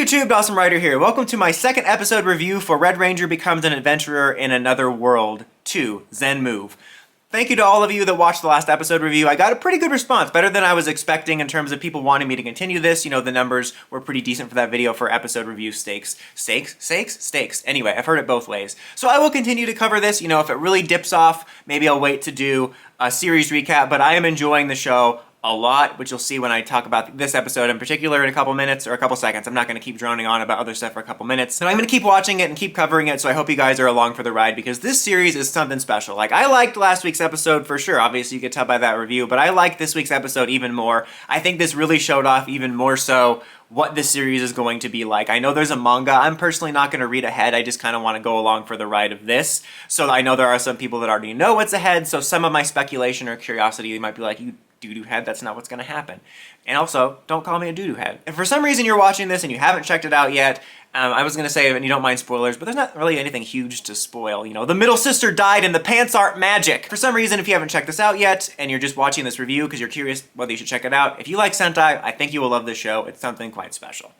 YouTube, Awesome Rider here. Welcome to my second episode review for Red Ranger Becomes an Adventurer in Another World 2, Zen Move. Thank you to all of you that watched the last episode review. I got a pretty good response, better than I was expecting in terms of people wanting me to continue this. You know, the numbers were pretty decent for that video for episode review stakes. Stakes? Anyway, I've heard it both ways. So I will continue to cover this. You know, if it really dips off, maybe I'll wait to do a series recap, but I am enjoying the show a lot, which you'll see when I talk about this episode in particular in a couple minutes or a couple seconds. I'm not going to keep droning on about other stuff for a couple minutes. And I'm going to keep watching it and keep covering it, so I hope you guys are along for the ride because this series is something special. Like, I liked last week's episode for sure. Obviously, you could tell by that review, but I liked this week's episode even more. I think this really showed off even more so what this series is going to be like. I know there's a manga. I'm personally not going to read ahead. I just kind of want to go along for the ride of this. So I know there are some people that already know what's ahead, so some of my speculation or curiosity might be like, you doo-doo head, that's not what's going to happen. And also, don't call me a doo-doo head. If for some reason you're watching this and you haven't checked it out yet, I was going to say, and you don't mind spoilers, but there's not really anything huge to spoil. You know, the middle sister died and the pants aren't magic. For some reason, if you haven't checked this out yet, and you're just watching this review because you're curious whether you should check it out, if you like Sentai, I think you will love this show. It's something quite special.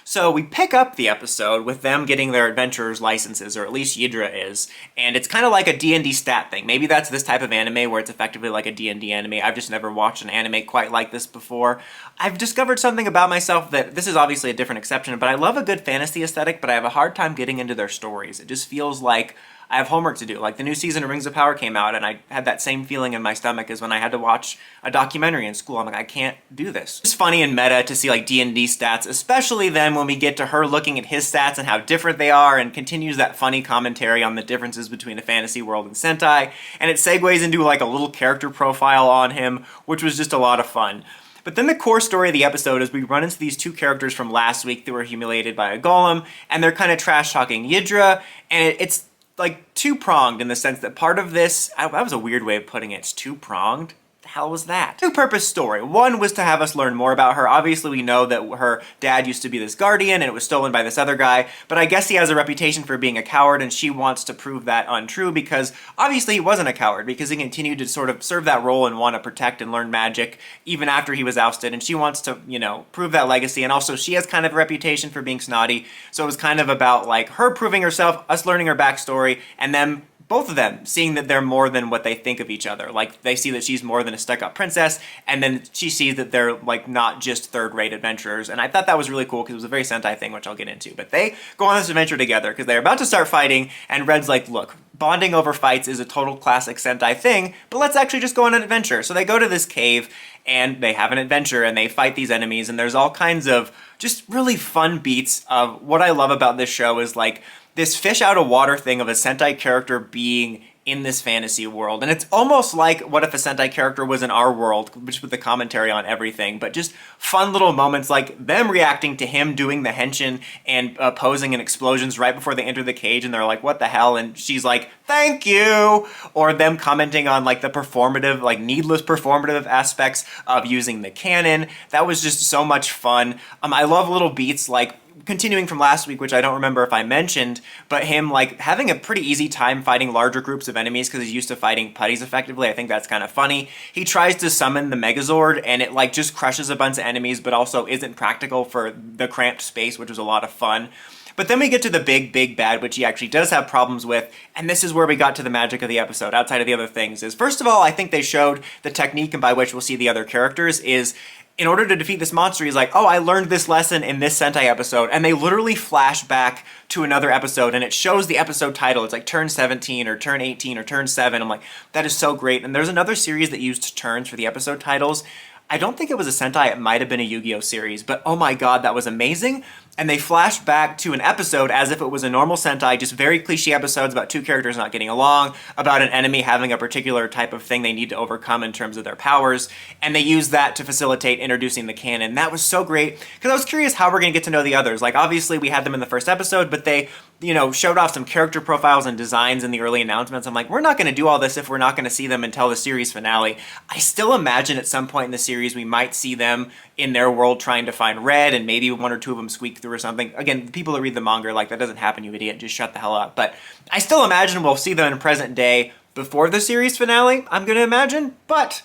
So we pick up the episode with them getting their adventurer's licenses, or at least Yidra is, and it's kind of like a D&D stat thing. Maybe that's this type of anime where it's effectively like a D&D anime. I've just never watched an anime quite like this before. I've discovered something about myself that, this is obviously a different exception, but I love a good fantasy aesthetic, but I have a hard time getting into their stories. It just feels like I have homework to do. Like the new season of Rings of Power came out and I had that same feeling in my stomach as when I had to watch a documentary in school. I'm like, I can't do this. It's funny and meta to see like D&D stats, especially then when we get to her looking at his stats and how different they are and continues that funny commentary on the differences between the fantasy world and Sentai. And it segues into like a little character profile on him, which was just a lot of fun. But then the core story of the episode is we run into these two characters from last week that were humiliated by a golem, and they're kind of trash-talking Yidra, and it's like two-pronged in the sense that part of this, that was a weird way of putting it, it's two-pronged. The hell was that? Two-purpose story. One was to have us learn more about her. Obviously we know that her dad used to be this guardian and it was stolen by this other guy, but I guess he has a reputation for being a coward and she wants to prove that untrue because obviously he wasn't a coward because he continued to sort of serve that role and want to protect and learn magic even after he was ousted, and she wants to, you know, prove that legacy, and also she has kind of a reputation for being snotty, so it was kind of about like her proving herself, us learning her backstory, and them, both of them, seeing that they're more than what they think of each other. Like, they see that she's more than a stuck-up princess, and then she sees that they're, like, not just third-rate adventurers. And I thought that was really cool, because it was a very Sentai thing, which I'll get into. But they go on this adventure together, because they're about to start fighting, and Red's like, look, bonding over fights is a total classic Sentai thing, but let's actually just go on an adventure. So they go to this cave, and they have an adventure, and they fight these enemies, and there's all kinds of just really fun beats of what I love about this show is, like, this fish out of water thing of a Sentai character being in this fantasy world. And it's almost like what if a Sentai character was in our world, just with the commentary on everything, but just fun little moments like them reacting to him doing the henshin and posing and explosions right before they enter the cage, and they're like, what the hell? And she's like, thank you! Or them commenting on like the performative, like needless performative aspects of using the cannon. That was just so much fun. I love little beats like, continuing from last week, which I don't remember if I mentioned, but him like having a pretty easy time fighting larger groups of enemies because he's used to fighting putties effectively. I think that's kind of funny. He tries to summon the Megazord and it like just crushes a bunch of enemies, but also isn't practical for the cramped space, which was a lot of fun. But then we get to the big bad, which he actually does have problems with, and this is where we got to the magic of the episode, outside of the other things, is first of all, I think they showed the technique, and by which we'll see the other characters, is in order to defeat this monster, he's like, oh, I learned this lesson in this Sentai episode, and they literally flash back to another episode, and it shows the episode title. It's like turn 17, or turn 18, or turn 7. I'm like, that is so great. And there's another series that used turns for the episode titles. I don't think it was a Sentai, it might have been a Yu-Gi-Oh series, but oh my god, that was amazing. And they flashed back to an episode as if it was a normal Sentai, just very cliche episodes about two characters not getting along, about an enemy having a particular type of thing they need to overcome in terms of their powers, and they used that to facilitate introducing the canon. That was so great, because I was curious how we're going to get to know the others. Like, obviously we had them in the first episode, but they, you know, showed off some character profiles and designs in the early announcements. I'm like, we're not going to do all this if we're not going to see them until the series finale. I still imagine at some point in the series we might see them in their world trying to find Red, and maybe one or two of them squeak through or something. Again, the people that read the manga are like, that doesn't happen, you idiot, just shut the hell up. But I still imagine we'll see them in present day before the series finale, I'm going to imagine, but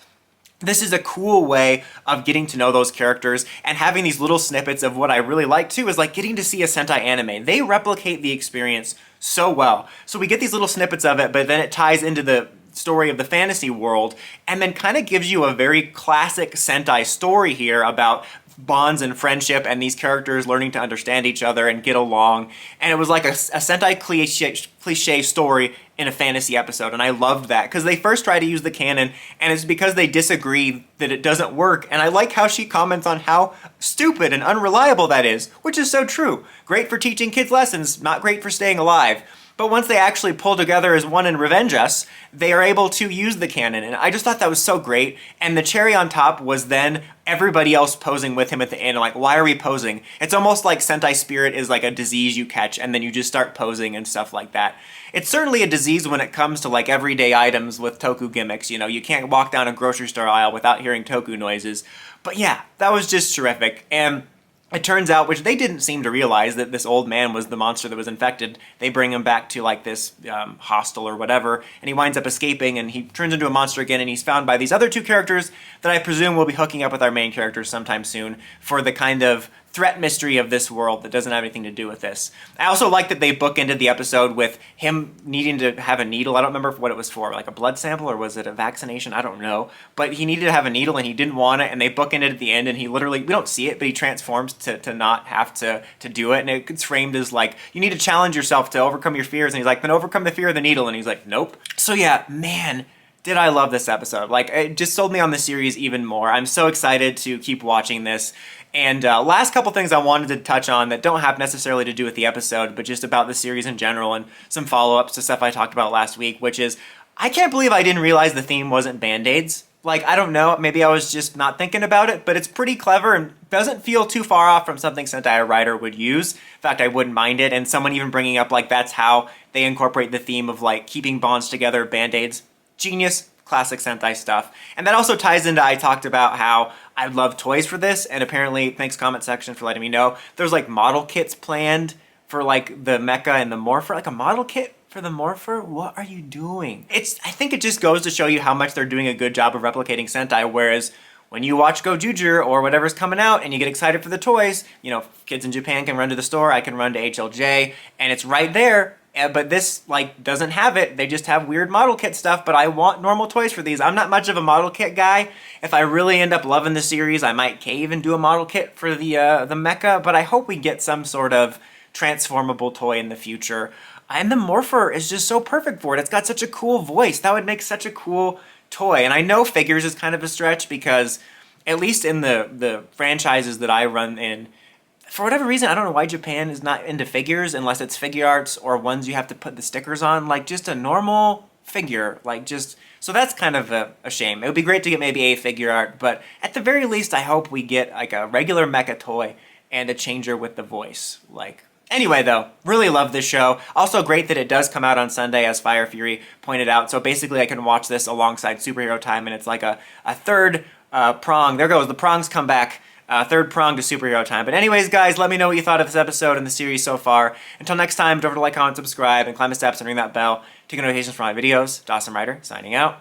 This is a cool way of getting to know those characters and having these little snippets of what I really like too is like getting to see a Sentai anime. They replicate the experience so well. So we get these little snippets of it, but then it ties into the story of the fantasy world and then kind of gives you a very classic Sentai story here about bonds and friendship and these characters learning to understand each other and get along. And it was like a Sentai cliche story in a fantasy episode, and I loved that because they first try to use the canon and it's because they disagree that it doesn't work. And I like how she comments on how stupid and unreliable that is, which is so true. Great for teaching kids lessons, not great for staying alive. But once they actually pull together as one and revenge us, they are able to use the canon. And I just thought that was so great. And the cherry on top was then everybody else posing with him at the end. Like, why are we posing? It's almost like Sentai Spirit is like a disease you catch and then you just start posing and stuff like that. It's certainly a disease when it comes to like everyday items with toku gimmicks. You know, you can't walk down a grocery store aisle without hearing toku noises. But yeah, that was just terrific. And it turns out, which they didn't seem to realize, that this old man was the monster that was infected. They bring him back to like this hostel or whatever, and he winds up escaping and he turns into a monster again, and he's found by these other two characters that I presume will be hooking up with our main characters sometime soon for the kind of threat mystery of this world that doesn't have anything to do with this. I also like that they bookended the episode with him needing to have a needle. I don't remember what it was for, like a blood sample or was it a vaccination? I don't know. But he needed to have a needle and he didn't want it, and they bookended at the end, and he literally, we don't see it, but he transforms to not have to do it. And it's framed as like, you need to challenge yourself to overcome your fears. And he's like, then overcome the fear of the needle. And he's like, nope. So yeah, man, did I love this episode. Like, it just sold me on the series even more. I'm so excited to keep watching this. And last couple things I wanted to touch on that don't have necessarily to do with the episode, but just about the series in general and some follow-ups to stuff I talked about last week, which is, I can't believe I didn't realize the theme wasn't Band-Aids. Like, I don't know, maybe I was just not thinking about it, but it's pretty clever and doesn't feel too far off from something Sentai writer would use. In fact, I wouldn't mind it, and someone even bringing up, like, that's how they incorporate the theme of, like, keeping bonds together, Band-Aids. Genius. Classic Sentai stuff. And that also ties into, I talked about how I love toys for this, and apparently, thanks comment section for letting me know, there's like model kits planned for like the mecha and the morpher, like a model kit for the morpher? What are you doing? I think it just goes to show you how much they're doing a good job of replicating Sentai, whereas when you watch Gojujur or whatever's coming out and you get excited for the toys, you know, kids in Japan can run to the store, I can run to HLJ, and it's right there. But this, like, doesn't have it. They just have weird model kit stuff, but I want normal toys for these. I'm not much of a model kit guy. If I really end up loving the series, I might cave and do a model kit for the mecha, but I hope we get some sort of transformable toy in the future. And the Morpher is just so perfect for it. It's got such a cool voice. That would make such a cool toy. And I know figures is kind of a stretch because, at least in the franchises that I run in, for whatever reason, I don't know why Japan is not into figures unless it's figure arts or ones you have to put the stickers on. Like, just a normal figure. Like, just... So that's kind of a shame. It would be great to get maybe a figure art, but at the very least, I hope we get, like, a regular mecha toy and a changer with the voice. Like... Anyway, though, really love this show. Also great that it does come out on Sunday, as Fire Fury pointed out. So basically, I can watch this alongside Superhero Time, and it's like a third prong. There goes, the prongs come back. Third prong to Superhero Time. But anyways, guys, let me know what you thought of this episode and the series so far. Until next time, don't forget to like, comment, subscribe, and climb the steps and ring that bell to get notifications for my videos. Dawson Ryder, signing out.